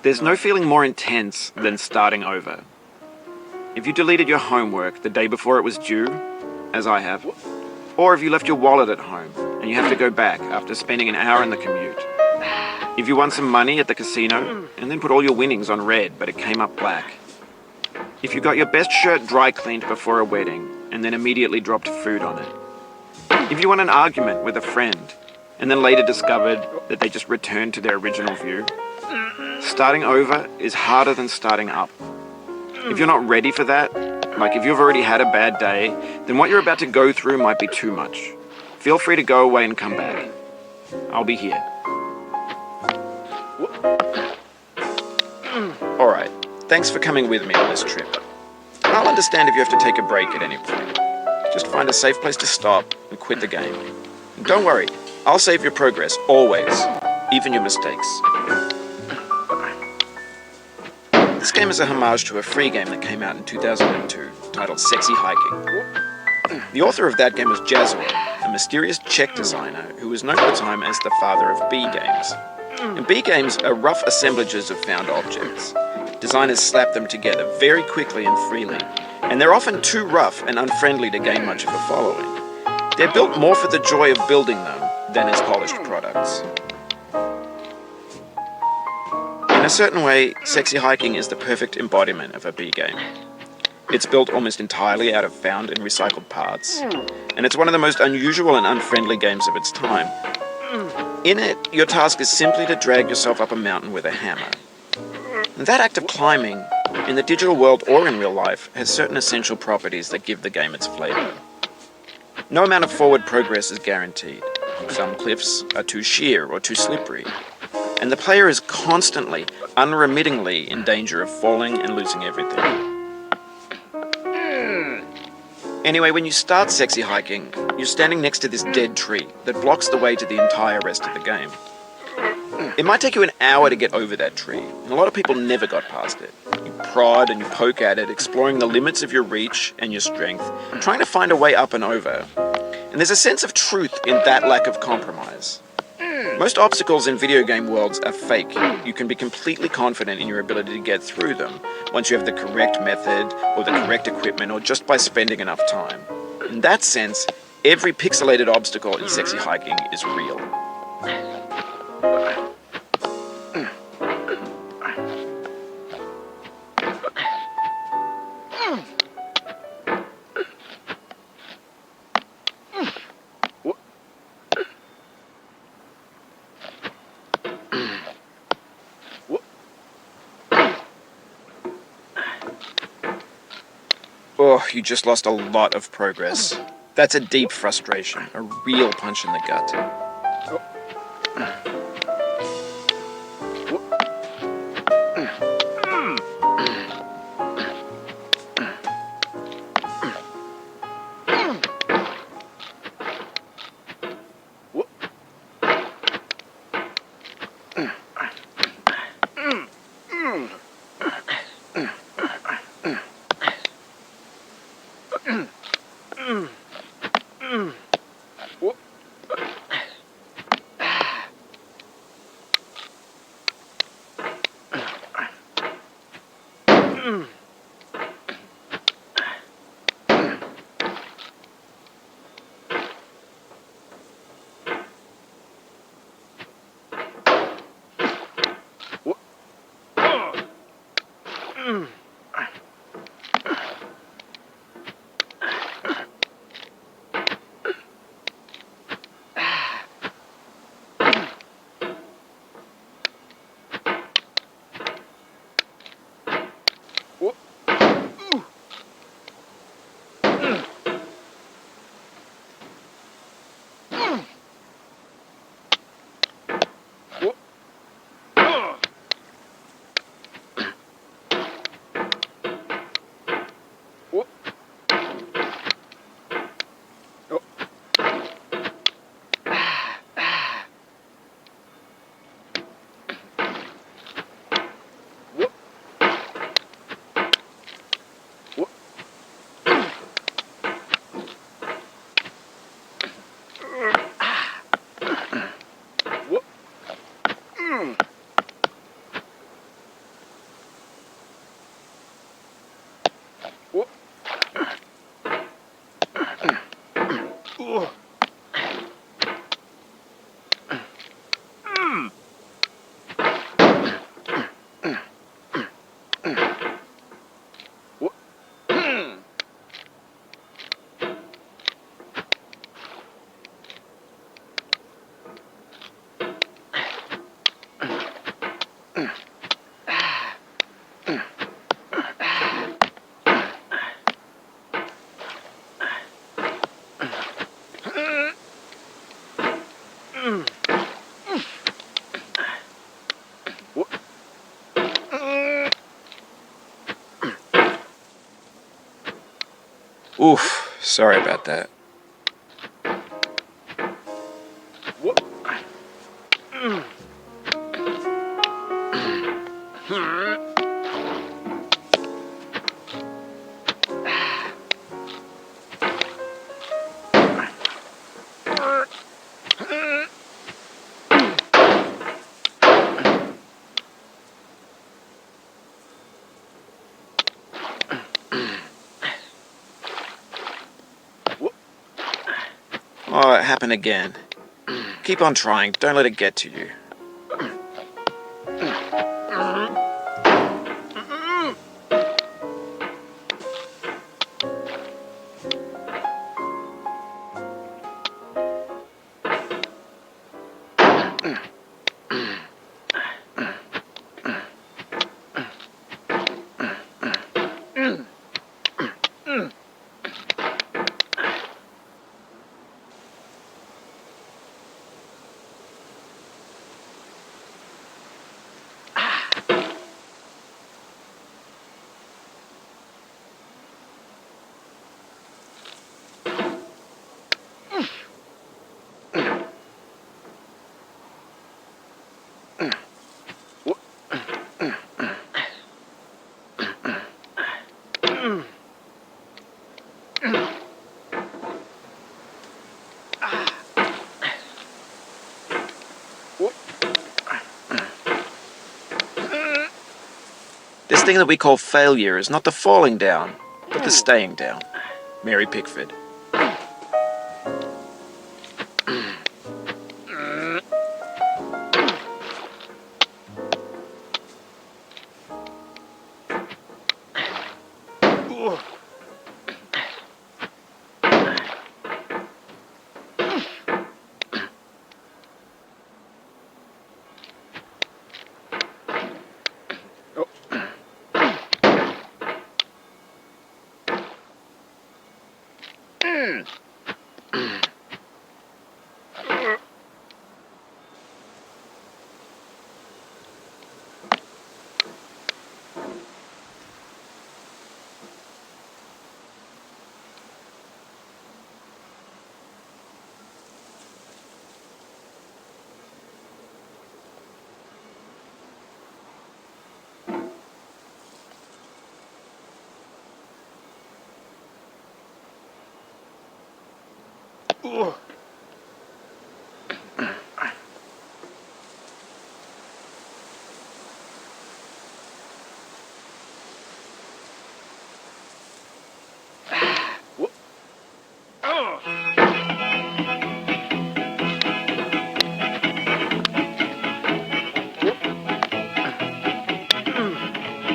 There's no feeling more intense than starting over. If you deleted your homework the day before it was due, as I have, or if you left your wallet at home and you have to go back after spending an hour in the commute. If you won some money at the casino and then put all your winnings on red but it came up black. If you got your best shirt dry cleaned before a wedding and then immediately dropped food on it. If you won an argument with a friend and then later discovered that they just returned to their original view. Starting over is harder than starting up. If you're not ready for that, like if you've already had a bad day, then what you're about to go through might be too much. Feel free to go away and come back. I'll be here. Alright, thanks for coming with me on this trip. I'll understand if you have to take a break at any point. Just find a safe place to stop and quit the game. And don't worry, I'll save your progress, always, even your mistakes. This game is a homage to a free game that came out in 2002, titled Sexy Hiking. The author of that game was Jazzor, a mysterious Czech designer who was known at the time as the father of B games. And B games are rough assemblages of found objects. Designers slap them together very quickly and freely, and they're often too rough and unfriendly to gain much of a following. They're built more for the joy of building them than as polished products. In a certain way, Sexy Hiking is the perfect embodiment of a B game. It's built almost entirely out of found and recycled parts, and it's one of the most unusual and unfriendly games of its time. In it, your task is simply to drag yourself up a mountain with a hammer. And that act of climbing, in the digital world or in real life, has certain essential properties that give the game its flavor. No amount of forward progress is guaranteed. Some cliffs are too sheer or too slippery, and the player is constantly, unremittingly in danger of falling and losing everything. Anyway, when you start Sexy Hiking, you're standing next to this dead tree that blocks the way to the entire rest of the game. It might take you an hour to get over that tree, and a lot of people never got past it. You prod and you poke at it, exploring the limits of your reach and your strength, trying to find a way up and over. And there's a sense of truth in that lack of compromise. Most obstacles in video game worlds are fake. You can be completely confident in your ability to get through them once you have the correct method or the correct equipment or just by spending enough time. In that sense, every pixelated obstacle in Sexy Hiking is real. Oh, you just lost a lot of progress. That's a deep frustration, a real punch in the gut. Oof, sorry about that. Oh, it happened again. Keep on trying, don't let it get to you. This thing that we call failure is not the falling down, but the staying down. Mary Pickford.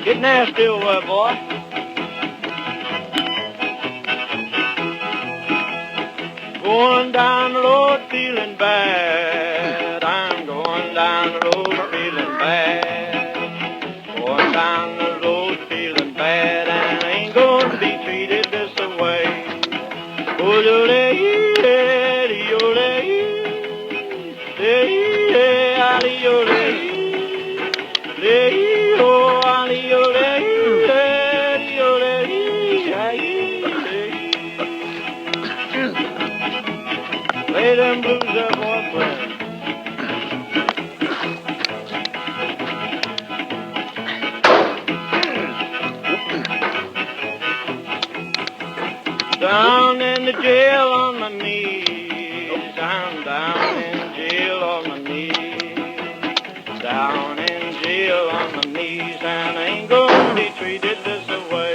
Get nasty over there, boy. Going down the road feeling bad. I'm going down the road feeling bad. Going down the road feeling bad, and I ain't going to be treated this way. Oh, lay them blues up, boy, friend. Down in the jail on my knees. I'm down in jail on my knees. Down in jail on my knees, and I ain't gonna be treated this way.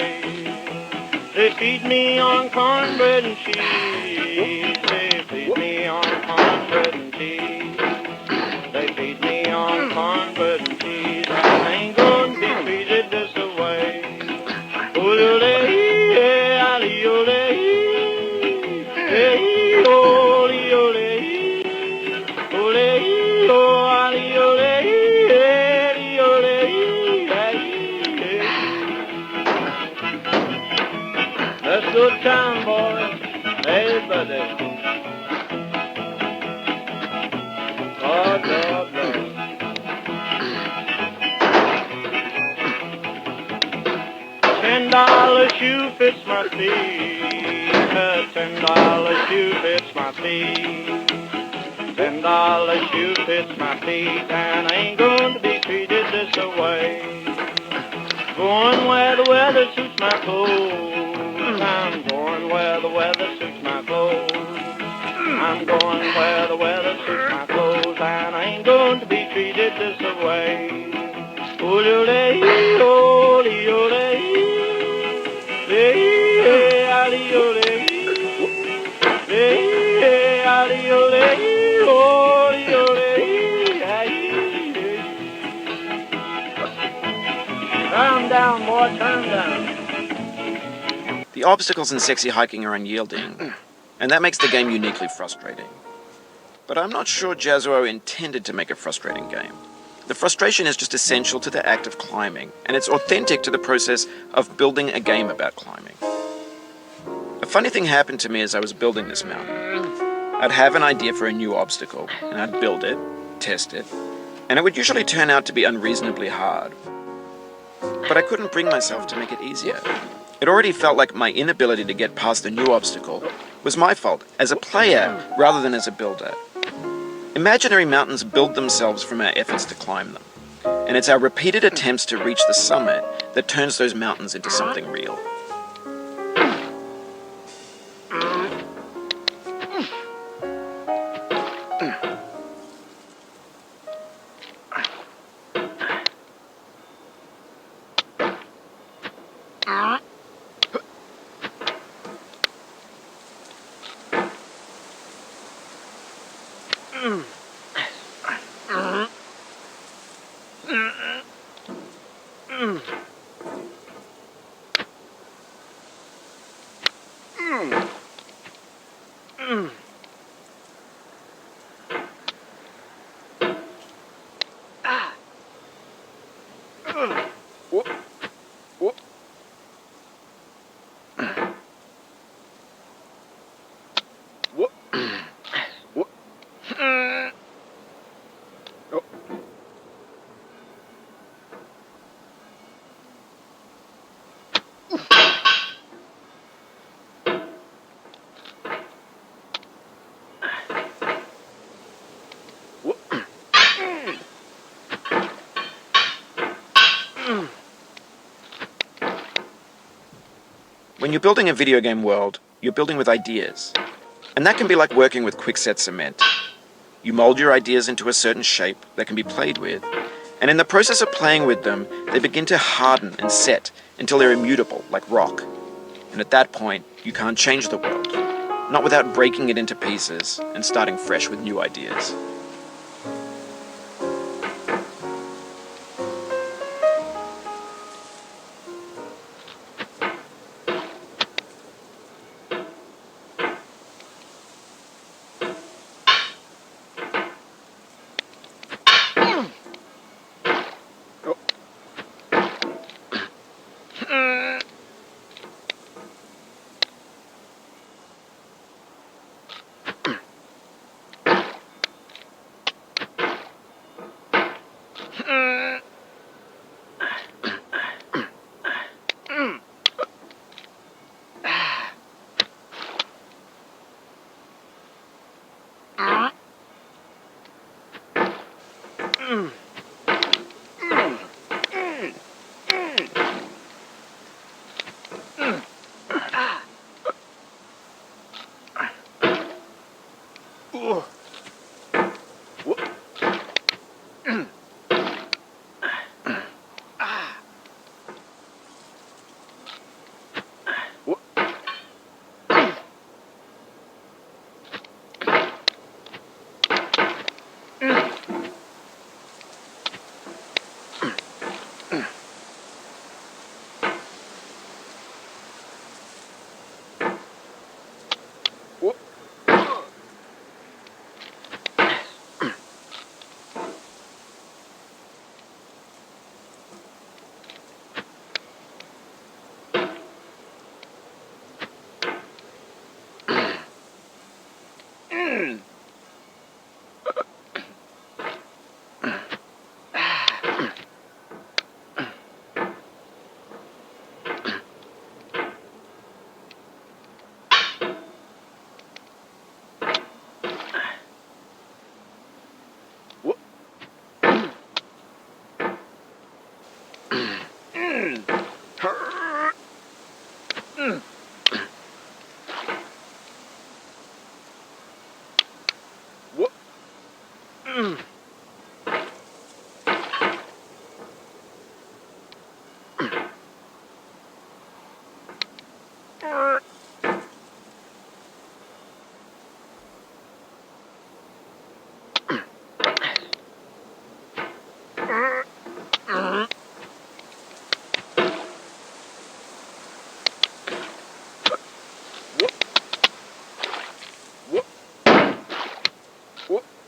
They feed me on cornbread and cheese. They feed me on cornbread and cheese. They feed me on cornbread and cheese, and I ain't gonna be treated this way. That's good time, boys. Hey, buddy. Lord, Lord, Lord. $10 shoe fits my feet. $10 shoe fits my feet. $10 shoe fits my feet, and I ain't going to be treated this way. Going where the weather suits my clothes. I'm going where the weather suits my clothes. I'm going where the weather suits my clothes, and I ain't going to be treated this way. Calm down, boy, calm down. The obstacles in sexy hiking are unyielding, and that makes the game uniquely frustrating. But I'm not sure Jazzuo intended to make a frustrating game. The frustration is just essential to the act of climbing, and it's authentic to the process of building a game about climbing. A funny thing happened to me as I was building this mountain. I'd have an idea for a new obstacle, and I'd build it, test it, and it would usually turn out to be unreasonably hard. But I couldn't bring myself to make it easier. It already felt like my inability to get past the new obstacle was my fault as a player rather than as a builder. Imaginary mountains build themselves from our efforts to climb them, and it's our repeated attempts to reach the summit that turns those mountains into something real. When you're building a video game world, you're building with ideas. And that can be like working with quickset cement. You mold your ideas into a certain shape that can be played with, and in the process of playing with them, they begin to harden and set until they're immutable, like rock. And at that point, you can't change the world, not without breaking it into pieces and starting fresh with new ideas.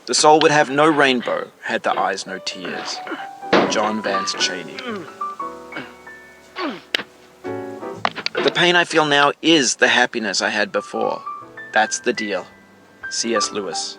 The soul would have no rainbow, had the eyes no tears. John Vance Cheney. The pain I feel now is the happiness I had before. That's the deal. C.S. Lewis.